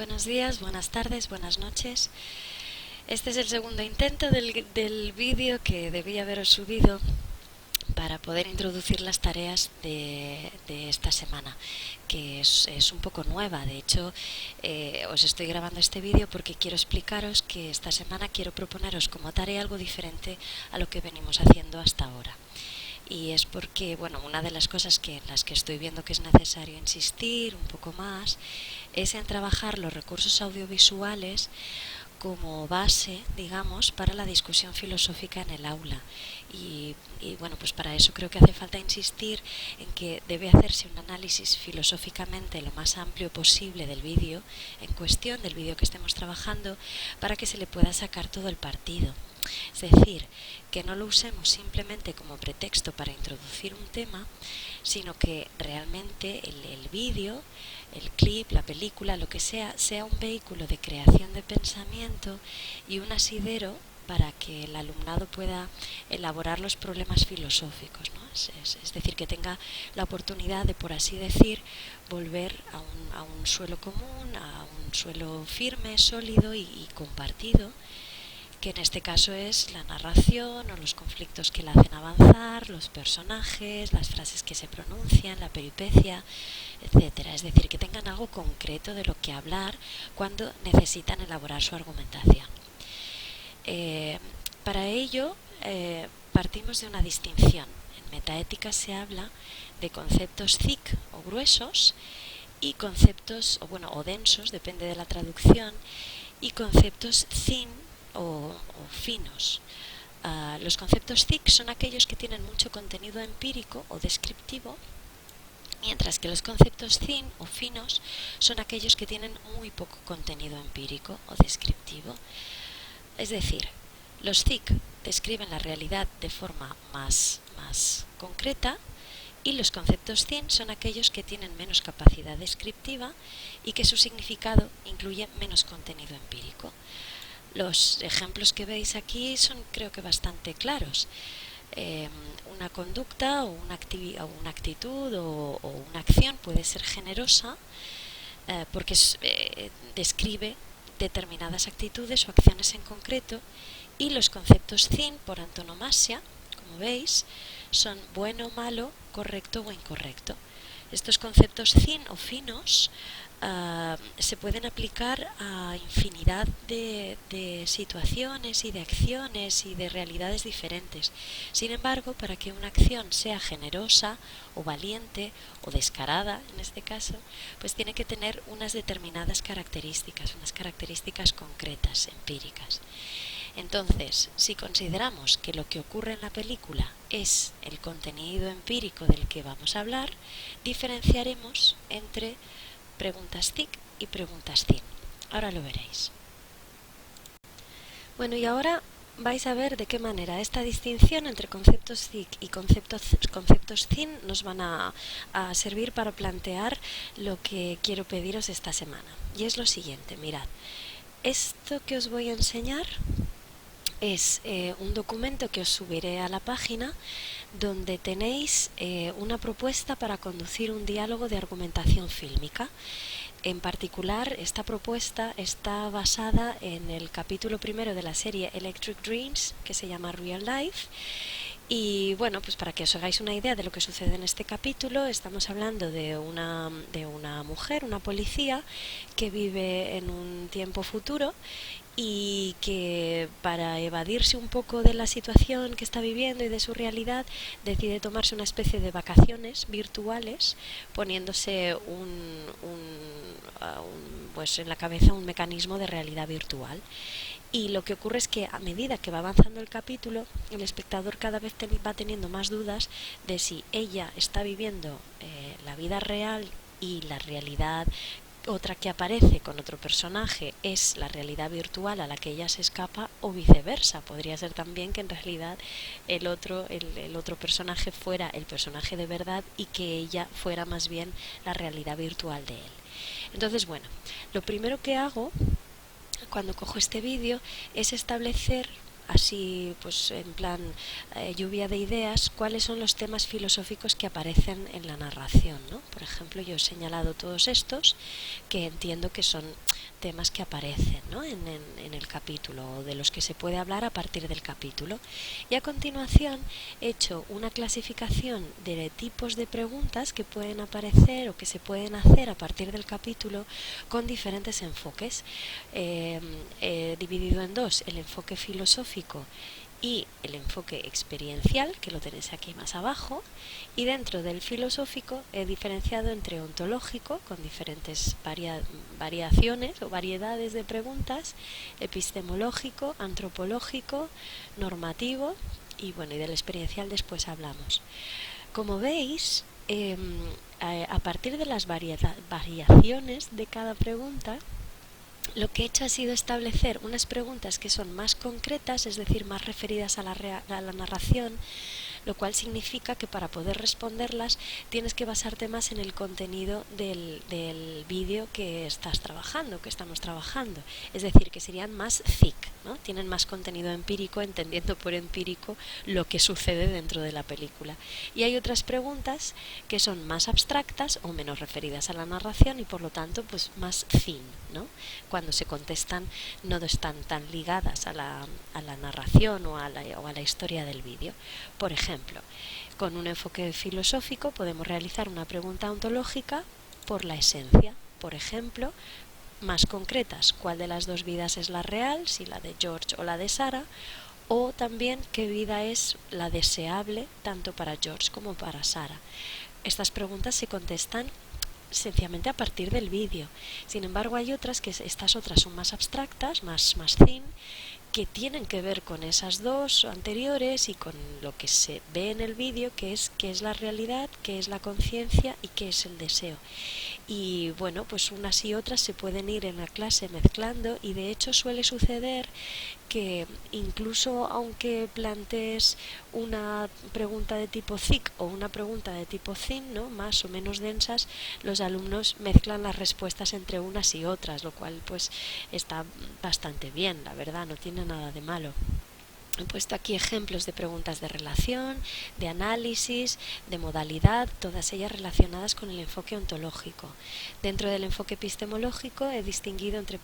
Buenos días, buenas tardes, buenas noches. Este es el segundo intento del vídeo que debía haberos subido para poder introducir las tareas de esta semana, que es un poco nueva. De hecho, os estoy grabando este vídeo porque quiero explicaros que esta semana quiero proponeros como tarea algo diferente a lo que venimos haciendo hasta ahora. Y es porque, bueno, una de las cosas en las que estoy viendo que es necesario insistir un poco más es en trabajar los recursos audiovisuales como base, digamos, para la discusión filosófica en el aula. Bueno, pues para eso creo que hace falta insistir en que debe hacerse un análisis filosóficamente lo más amplio posible del vídeo en cuestión, del vídeo que estemos trabajando, para que se le pueda sacar todo el partido. Es decir, que no lo usemos simplemente como pretexto para introducir un tema, sino que realmente el vídeo, el clip, la película, lo que sea un vehículo de creación de pensamiento y un asidero para que el alumnado pueda elaborar los problemas filosóficos, ¿no? Es decir, que tenga la oportunidad de, por así decir, volver a un suelo común, a un suelo firme, sólido y compartido, que en este caso es la narración o los conflictos que la hacen avanzar, los personajes, las frases que se pronuncian, la peripecia, etcétera. Es decir, que tengan algo concreto de lo que hablar cuando necesitan elaborar su argumentación. Para ello partimos de una distinción. En metaética se habla de conceptos thick o gruesos y conceptos o densos, depende de la traducción, y conceptos thin o finos. Los conceptos thick son aquellos que tienen mucho contenido empírico o descriptivo, mientras que los conceptos thin o finos son aquellos que tienen muy poco contenido empírico o descriptivo. Es decir, los thick describen la realidad de forma más concreta, y los conceptos thin son aquellos que tienen menos capacidad descriptiva y que su significado incluye menos contenido empírico. Los ejemplos que veis aquí son, creo que, bastante claros. Una conducta o una actitud o una acción puede ser generosa porque describe determinadas actitudes o acciones en concreto, y los conceptos thin, por antonomasia, como veis, son bueno, malo, correcto o incorrecto. Estos conceptos thin o finos se pueden aplicar a infinidad de situaciones y de acciones y de realidades diferentes. Sin embargo, para que una acción sea generosa o valiente o descarada, en este caso, pues tiene que tener unas determinadas características, unas características concretas, empíricas. Entonces, si consideramos que lo que ocurre en la película es el contenido empírico del que vamos a hablar, diferenciaremos entre preguntas thick y preguntas thin. Ahora lo veréis. Bueno, y ahora vais a ver de qué manera esta distinción entre conceptos thick y conceptos thin nos van a servir para plantear lo que quiero pediros esta semana. Y es lo siguiente, mirad. Esto que os voy a enseñar es un documento que os subiré a la página, donde tenéis una propuesta para conducir un diálogo de argumentación fílmica. En particular, esta propuesta está basada en el capítulo primero de la serie Electric Dreams, que se llama Real Life. Y bueno, pues para que os hagáis una idea de lo que sucede en este capítulo, estamos hablando de una mujer, una policía, que vive en un tiempo futuro y que, para evadirse un poco de la situación que está viviendo y de su realidad, decide tomarse una especie de vacaciones virtuales, poniéndose pues en la cabeza un mecanismo de realidad virtual. Y lo que ocurre es que, a medida que va avanzando el capítulo, el espectador cada vez va teniendo más dudas de si ella está viviendo la vida real y la realidad otra que aparece con otro personaje es la realidad virtual a la que ella se escapa, o viceversa. Podría ser también que en realidad el otro personaje fuera el personaje de verdad y que ella fuera más bien la realidad virtual de él. Entonces, bueno, lo primero que hago cuando cojo este vídeo es establecer, así pues en plan lluvia de ideas, cuáles son los temas filosóficos que aparecen en la narración, ¿no? Por ejemplo, yo he señalado todos estos que entiendo que son temas que aparecen, ¿no? en el capítulo, o de los que se puede hablar a partir del capítulo. Y a continuación he hecho una clasificación de tipos de preguntas que pueden aparecer o que se pueden hacer a partir del capítulo con diferentes enfoques. He dividido en dos: el enfoque filosófico y el enfoque experiencial, que lo tenéis aquí más abajo, y dentro del filosófico he diferenciado entre ontológico, con diferentes variaciones o variedades de preguntas, epistemológico, antropológico, normativo, y bueno, y del experiencial después hablamos. Como veis, a partir de las variaciones de cada pregunta, lo que he hecho ha sido establecer unas preguntas que son más concretas, es decir, más referidas a la narración, lo cual significa que para poder responderlas tienes que basarte más en el contenido del vídeo que estamos trabajando. Es decir, que serían más thick, ¿no? Tienen más contenido empírico, entendiendo por empírico lo que sucede dentro de la película. Y hay otras preguntas que son más abstractas o menos referidas a la narración y por lo tanto pues más thin, ¿no? Cuando se contestan no están tan ligadas a la narración o a la historia del vídeo. Por ejemplo, con un enfoque filosófico podemos realizar una pregunta ontológica por la esencia. Por ejemplo, más concretas: ¿cuál de las dos vidas es la real, si la de George o la de Sarah? O también, ¿qué vida es la deseable tanto para George como para Sarah? Estas preguntas se contestan sencillamente a partir del vídeo. Sin embargo, hay otras estas otras son más abstractas, más thin, que tienen que ver con esas dos anteriores y con lo que se ve en el vídeo, que es qué es la realidad, qué es la conciencia y qué es el deseo. Y bueno, pues unas y otras se pueden ir en la clase mezclando, y de hecho suele suceder que incluso aunque plantees una pregunta de tipo thick o una pregunta de tipo thin, ¿no?, más o menos densas, los alumnos mezclan las respuestas entre unas y otras, lo cual pues está bastante bien, la verdad, no tiene nada de malo. He puesto aquí ejemplos de preguntas de relación, de análisis, de modalidad, todas ellas relacionadas con el enfoque ontológico. Dentro del enfoque epistemológico he distinguido entre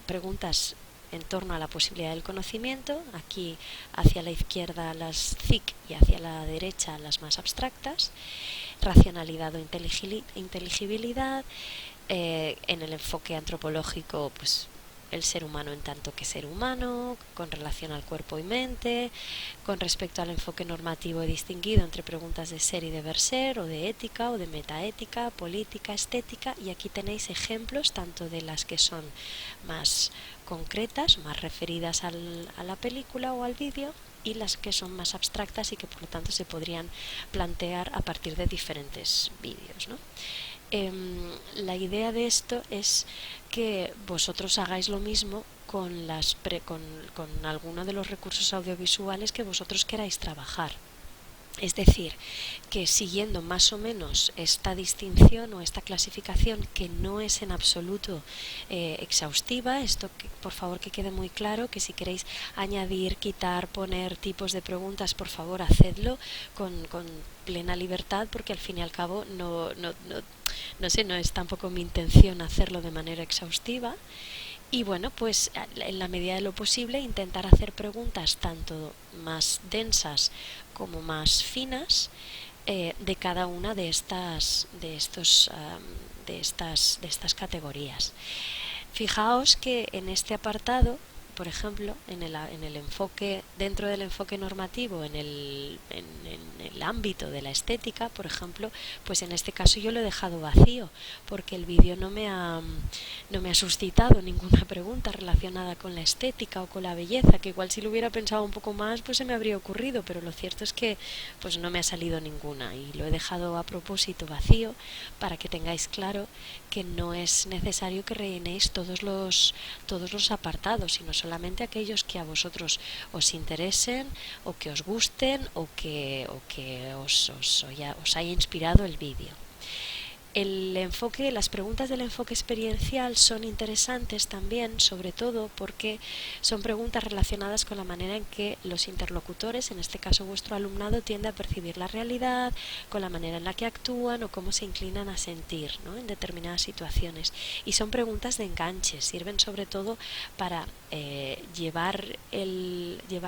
preguntas en torno a la posibilidad del conocimiento, aquí hacia la izquierda las thick y hacia la derecha las más abstractas, racionalidad o inteligibilidad, en el enfoque antropológico pues el ser humano en tanto que ser humano, con relación al cuerpo y mente. Con respecto al enfoque normativo he distinguido entre preguntas de ser y deber ser, o de ética o de metaética, política, estética, y aquí tenéis ejemplos tanto de las que son más concretas, más referidas a la película o al vídeo, y las que son más abstractas y que por lo tanto se podrían plantear a partir de diferentes vídeos, ¿no? La idea de esto es que vosotros hagáis lo mismo con alguno de los recursos audiovisuales que vosotros queráis trabajar. Es decir, que siguiendo más o menos esta distinción o esta clasificación, que no es en absoluto exhaustiva, esto por favor que quede muy claro, que si queréis añadir, quitar, poner tipos de preguntas, por favor hacedlo con plena libertad, porque al fin y al cabo no es tampoco mi intención hacerlo de manera exhaustiva. Y bueno, pues en la medida de lo posible intentar hacer preguntas tanto más densas como más finas de cada una de estas categorías. Fijaos que en este apartado, por ejemplo, en el enfoque, dentro del enfoque normativo, en el ámbito de la estética, por ejemplo, pues en este caso yo lo he dejado vacío, porque el vídeo no me ha suscitado ninguna pregunta relacionada con la estética o con la belleza, que igual si lo hubiera pensado un poco más pues se me habría ocurrido, pero lo cierto es que pues no me ha salido ninguna, y lo he dejado a propósito vacío para que tengáis claro que no es necesario que rellenéis todos los apartados, sino solamente aquellos que a vosotros os interesen o que os gusten o que os haya inspirado el vídeo. El enfoque, las preguntas del enfoque experiencial son interesantes también, sobre todo porque son preguntas relacionadas con la manera en que los interlocutores, en este caso vuestro alumnado, tiende a percibir la realidad, con la manera en la que actúan o cómo se inclinan a sentir, ¿no?, en determinadas situaciones. Y son preguntas de enganche, sirven sobre todo para llevar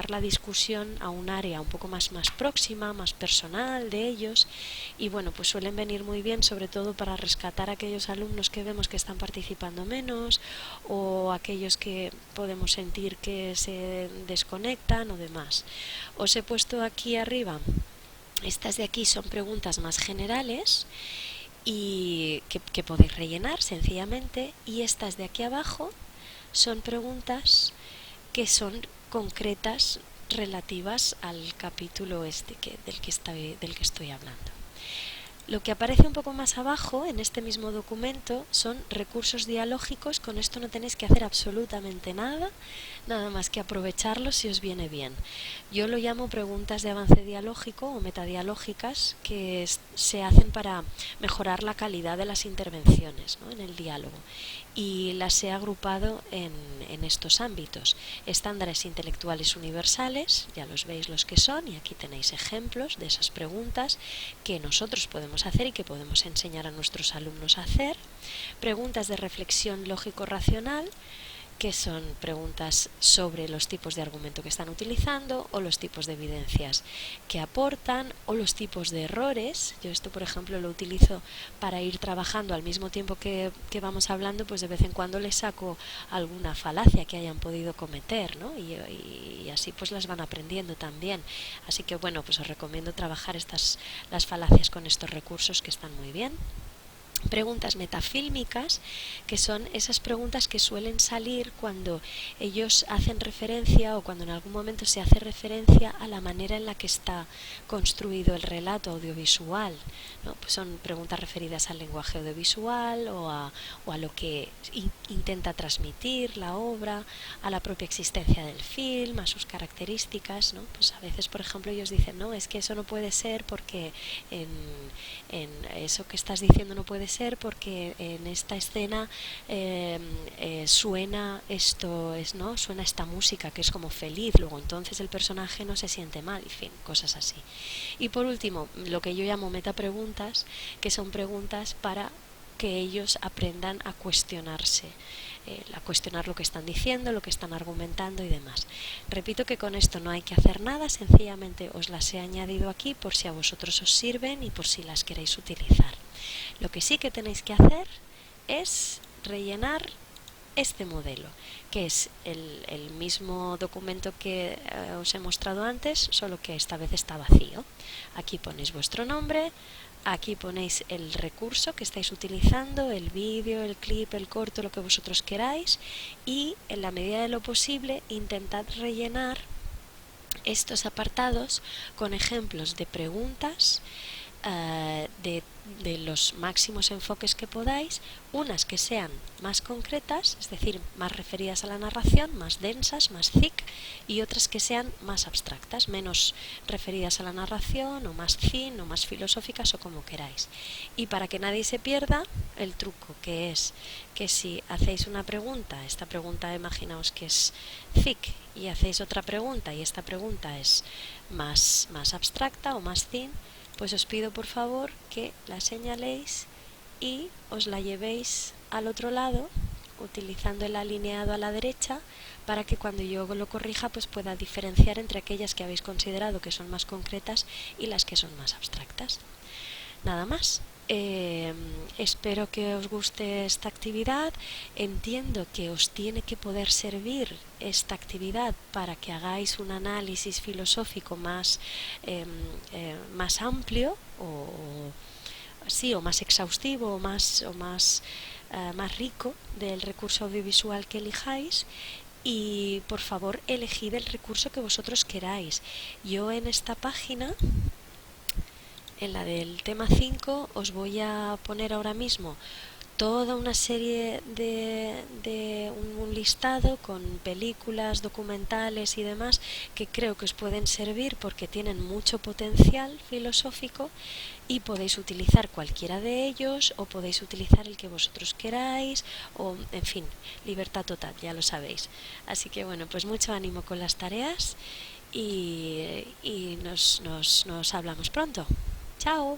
la discusión a un área un poco más próxima, más personal de ellos, y bueno, pues suelen venir muy bien sobre todo para rescatar a aquellos alumnos que vemos que están participando menos o aquellos que podemos sentir que se desconectan o demás. Os he puesto aquí arriba, estas de aquí son preguntas más generales y que podéis rellenar sencillamente, y estas de aquí abajo son preguntas que son concretas relativas al capítulo del que estoy hablando. Lo que aparece un poco más abajo en este mismo documento son recursos dialógicos. Con esto no tenéis que hacer absolutamente nada más que aprovecharlos si os viene bien. Yo lo llamo preguntas de avance dialógico o metadialógicas, que se hacen para mejorar la calidad de las intervenciones, ¿no?, en el diálogo. Y las he agrupado en estos ámbitos: estándares intelectuales universales, ya los veis los que son, y aquí tenéis ejemplos de esas preguntas que nosotros podemos hacer y que podemos enseñar a nuestros alumnos a hacer. Preguntas de reflexión lógico-racional, que son preguntas sobre los tipos de argumento que están utilizando o los tipos de evidencias que aportan o los tipos de errores. Yo esto, por ejemplo, lo utilizo para ir trabajando al mismo tiempo que vamos hablando, pues de vez en cuando les saco alguna falacia que hayan podido cometer, ¿no? Y así pues las van aprendiendo también. Así que bueno, pues os recomiendo trabajar las falacias con estos recursos, que están muy bien. Preguntas metafílmicas, que son esas preguntas que suelen salir cuando ellos hacen referencia o cuando en algún momento se hace referencia a la manera en la que está construido el relato audiovisual, ¿no? Pues son preguntas referidas al lenguaje audiovisual o a lo que intenta transmitir la obra, a la propia existencia del film, a sus características, ¿no? Pues a veces, por ejemplo, ellos dicen, no, es que eso no puede ser porque en eso que estás diciendo no puede ser porque en esta escena suena suena esta música que es como feliz, luego entonces el personaje no se siente mal, en fin, cosas así. Y por último, lo que yo llamo metapreguntas, que son preguntas para que ellos aprendan a cuestionarse, a cuestionar lo que están diciendo, lo que están argumentando y demás. Repito que con esto no hay que hacer nada, sencillamente os las he añadido aquí por si a vosotros os sirven y por si las queréis utilizar. Lo que sí que tenéis que hacer es rellenar este modelo, que es el mismo documento que os he mostrado antes, solo que esta vez está vacío. Aquí ponéis vuestro nombre, aquí ponéis el recurso que estáis utilizando, el vídeo, el clip, el corto, lo que vosotros queráis, y en la medida de lo posible intentad rellenar estos apartados con ejemplos de preguntas de los máximos enfoques que podáis, unas que sean más concretas, es decir, más referidas a la narración, más densas, más thick, y otras que sean más abstractas, menos referidas a la narración, o más thin, o más filosóficas, o como queráis. Y para que nadie se pierda, el truco que es que si hacéis una pregunta, esta pregunta imaginaos que es thick, y hacéis otra pregunta, y esta pregunta es más abstracta o más thin, pues os pido por favor que la señaléis y os la llevéis al otro lado utilizando el alineado a la derecha, para que cuando yo lo corrija pues pueda diferenciar entre aquellas que habéis considerado que son más concretas y las que son más abstractas. Nada más. Espero que os guste esta actividad. Entiendo que os tiene que poder servir esta actividad para que hagáis un análisis filosófico más amplio o más exhaustivo o más rico del recurso audiovisual que elijáis. Y por favor elegid el recurso que vosotros queráis. Yo en esta página, en la del tema 5, os voy a poner ahora mismo toda una serie de un listado con películas, documentales y demás que creo que os pueden servir porque tienen mucho potencial filosófico y podéis utilizar cualquiera de ellos o podéis utilizar el que vosotros queráis o, en fin, libertad total, ya lo sabéis. Así que bueno, pues mucho ánimo con las tareas y nos hablamos pronto. Chao.